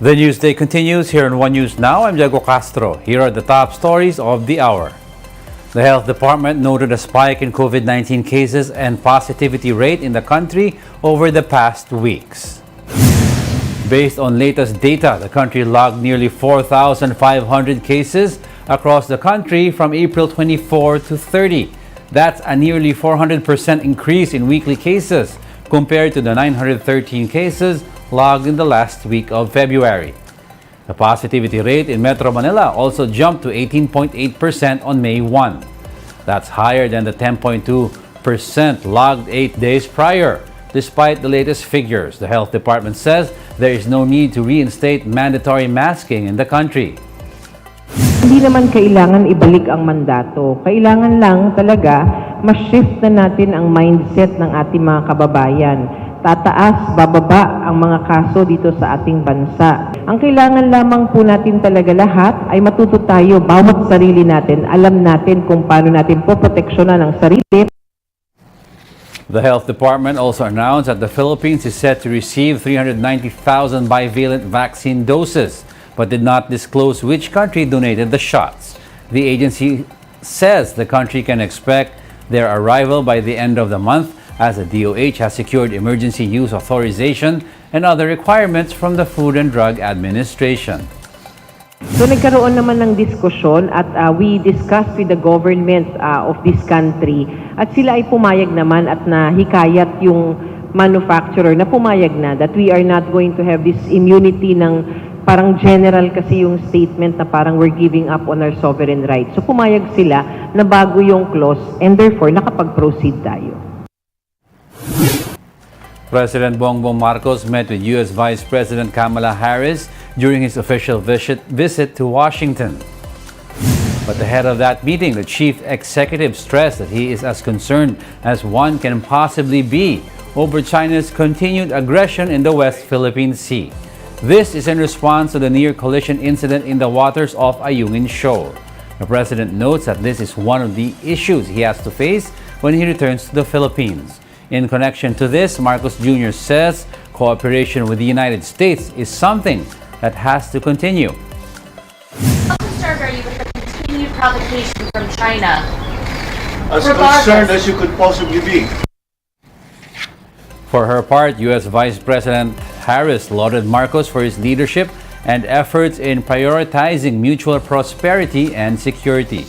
The Newsday continues here on One News Now. I'm Diego Castro. Here are the top stories of the hour. The Health Department noted a spike in COVID-19 cases and positivity rate in the country over the past weeks. Based on latest data, the country logged nearly 4,500 cases across the country from April 24 to 30. That's a nearly 400% increase in weekly cases compared to the 913 cases logged in the last week of February. The positivity rate in Metro Manila also jumped to 18.8% on May 1. That's higher than the 10.2% logged 8 days prior. Despite the latest figures, the Health Department says there is no need to reinstate mandatory masking in the country. Hindi naman kailangan ibalik ang mandato. Kailangan lang talaga ma-shift na natin ang mindset ng ating mga kababayan. Tataas, bababa ang mga kaso dito sa ating bansa. Ang kailangan lamang po natin talaga lahat ay matuto tayo, bawat sarili natin. Alam natin kung paano natin poproteksyonan ang sarili. The Health Department also announced that the Philippines is set to receive 390,000 bivalent vaccine doses, but did not disclose which country donated the shots. The agency says the country can expect their arrival by the end of the month, as the DOH has secured emergency use authorization and other requirements from the Food and Drug Administration. So nagkaroon naman ng diskusyon at we discussed with the government of this country at sila ay pumayag naman at nahikayat yung manufacturer na pumayag na that we are not going to have this immunity ng parang general kasi yung statement na parang we're giving up on our sovereign rights. So pumayag sila na bago yung clause and therefore nakapag-proceed tayo. President Bongbong Marcos met with U.S. Vice President Kamala Harris during his official visit to Washington. But ahead of that meeting, the chief executive stressed that he is as concerned as one can possibly be over China's continued aggression in the West Philippine Sea. This is in response to the near collision incident in the waters off Ayungin Shoal. The president notes that this is one of the issues he has to face when he returns to the Philippines. In connection to this, Marcos Jr. says cooperation with the United States is something that has to continue. How concerned are you with the continued provocation from China? As concerned as you could possibly be. For her part, U.S. Vice President Harris lauded Marcos for his leadership and efforts in prioritizing mutual prosperity and security.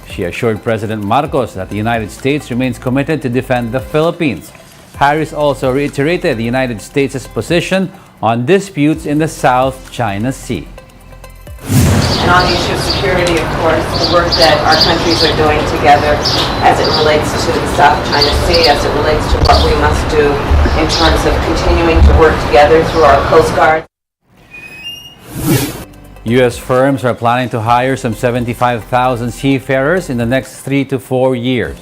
She assured President Marcos that the United States remains committed to defend the Philippines. Harris also reiterated the United States' position on disputes in the South China Sea. And on the issue of security, of course, the work that our countries are doing together as it relates to the South China Sea, as it relates to what we must do in terms of continuing to work together through our Coast Guard. U.S. firms are planning to hire some 75,000 seafarers in the next 3 to 4 years.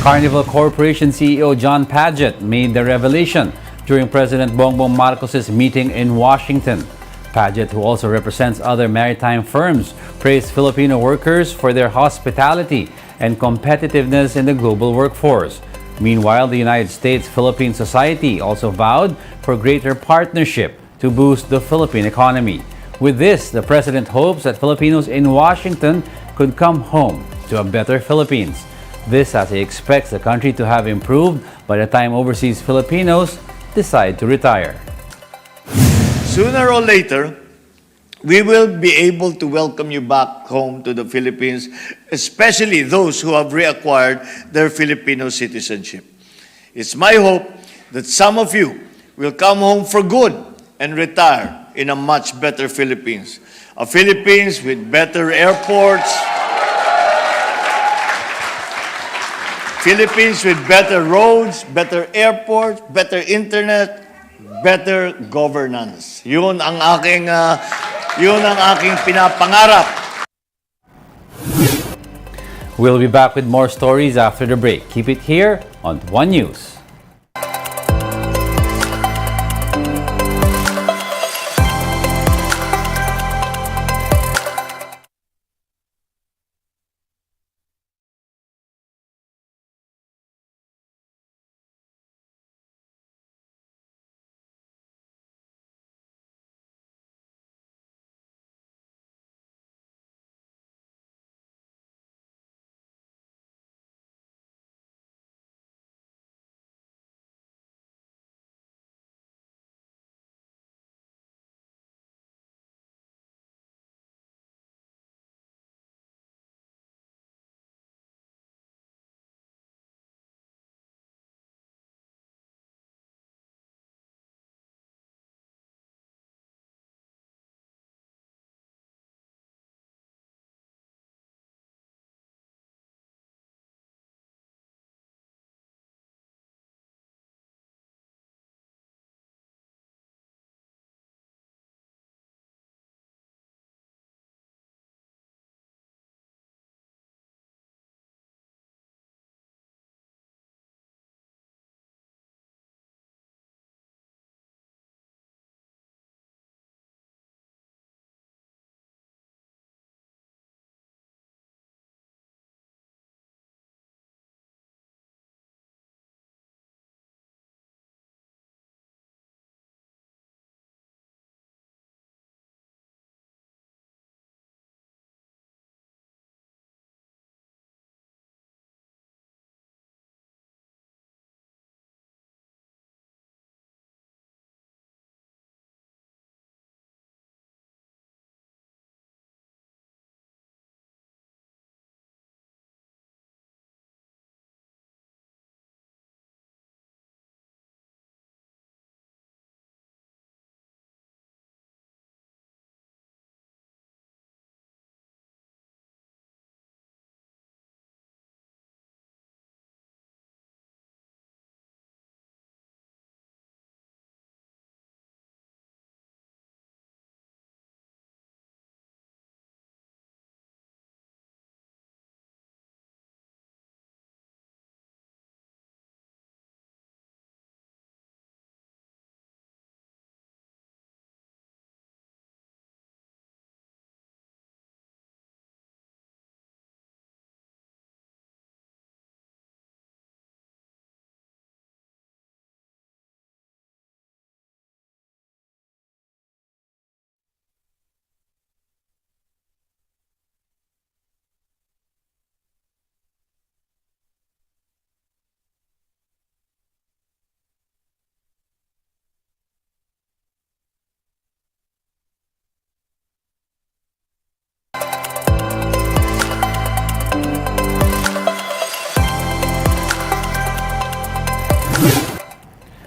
Carnival Corporation CEO John Padgett made the revelation during President Bongbong Marcos' meeting in Washington. Padgett, who also represents other maritime firms, praised Filipino workers for their hospitality and competitiveness in the global workforce. Meanwhile, the United States-Philippine Society also vowed for greater partnership to boost the Philippine economy. With this, the president hopes that Filipinos in Washington could come home to a better Philippines. This as he expects the country to have improved by the time overseas Filipinos decide to retire. Sooner or later, we will be able to welcome you back home to the Philippines, especially those who have reacquired their Filipino citizenship. It's my hope that some of you will come home for good and retire in a much better Philippines. A Philippines with better airports, Philippines with better roads, better airports, better internet, better governance. Yun ang aking pinapangarap. We'll be back with more stories after the break. Keep it here on One News.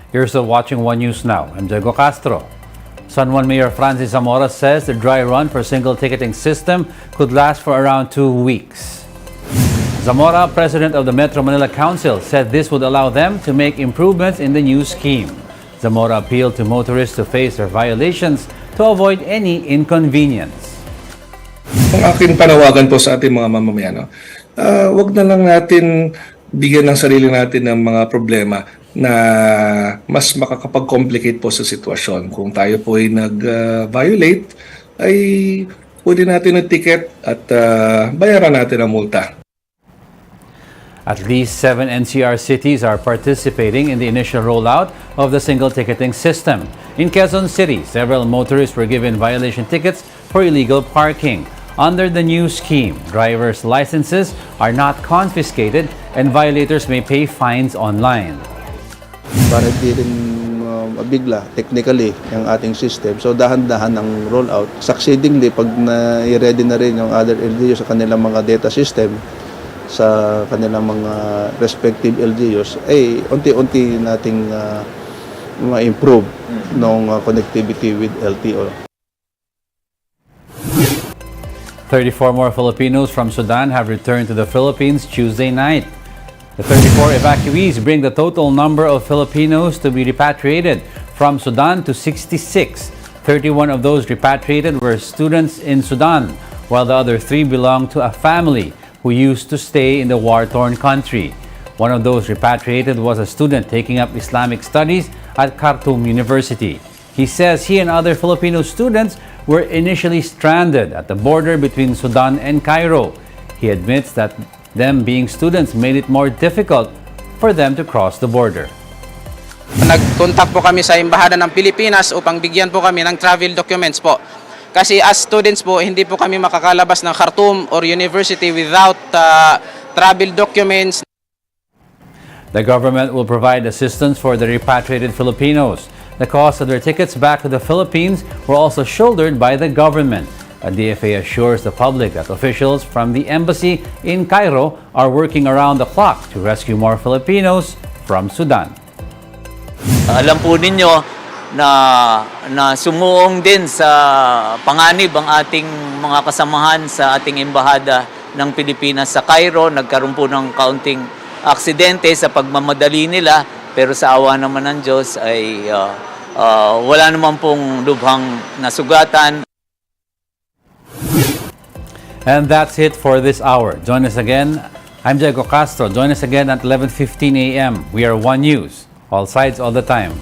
You're still watching One News Now. I'm Diego Castro. San Juan Mayor Francis Zamora says the dry run for single ticketing system could last for around 2 weeks. Zamora, president of the Metro Manila Council, said this would allow them to make improvements in the new scheme. Zamora appealed to motorists to face their violations to avoid any inconvenience. Ang aking panawagan po sa ating mga mamamayan, wag na lang natin bigyan ng sarili natin ng mga problema na mas makakapag-complicate po sa sitwasyon. Kung tayo po ay nag-violate, ay pwede natin ng ticket at bayaran natin ang multa. At least 7 NCR cities are participating in the initial rollout of the single ticketing system. In Quezon City, several motorists were given violation tickets for illegal parking. Under the new scheme, drivers' licenses are not confiscated and violators may pay fines online. Para hindi rin mabigla technically yung ating system. So dahan-dahan ang rollout. Succeedingly, pag na-ready na rin yung other LGUs sa kanilang mga data system, sa kanilang mga respective LGUs, ay unti-unti nating ma-improve ng connectivity with LTO. 34 more Filipinos from Sudan have returned to the Philippines Tuesday night. The 34 evacuees bring the total number of Filipinos to be repatriated from Sudan to 66. 31 of those repatriated were students in Sudan, while the other 3 belong to a family who used to stay in the war-torn country. One of those repatriated was a student taking up Islamic studies at Khartoum University. He says he and other Filipino students were initially stranded at the border between Sudan and Cairo. He admits that them being students made it more difficult for them to cross the border. Nag-contact po kami sa Embahada ng Pilipinas upang bigyan po kami ng travel documents po. Kasi as students po, hindi po kami makakalabas ng Khartoum or university without travel documents. The government will provide assistance for the repatriated Filipinos. The cost of their tickets back to the Philippines were also shouldered by the government. A DFA assures the public that officials from the embassy in Cairo are working around the clock to rescue more Filipinos from Sudan. Alam po ninyo na sumuong din sa panganib ang ating mga kasamahan sa ating embahada ng Pilipinas sa Cairo. Nagkaroon po ng kaunting aksidente sa pagmamadali nila, pero sa awa naman ng Diyos ay wala naman pong lubhang nasugatan. And that's it for this hour. Join us again. I'm Diego Castro. Join us again at 11:15 a.m. We are One News. All sides, all the time.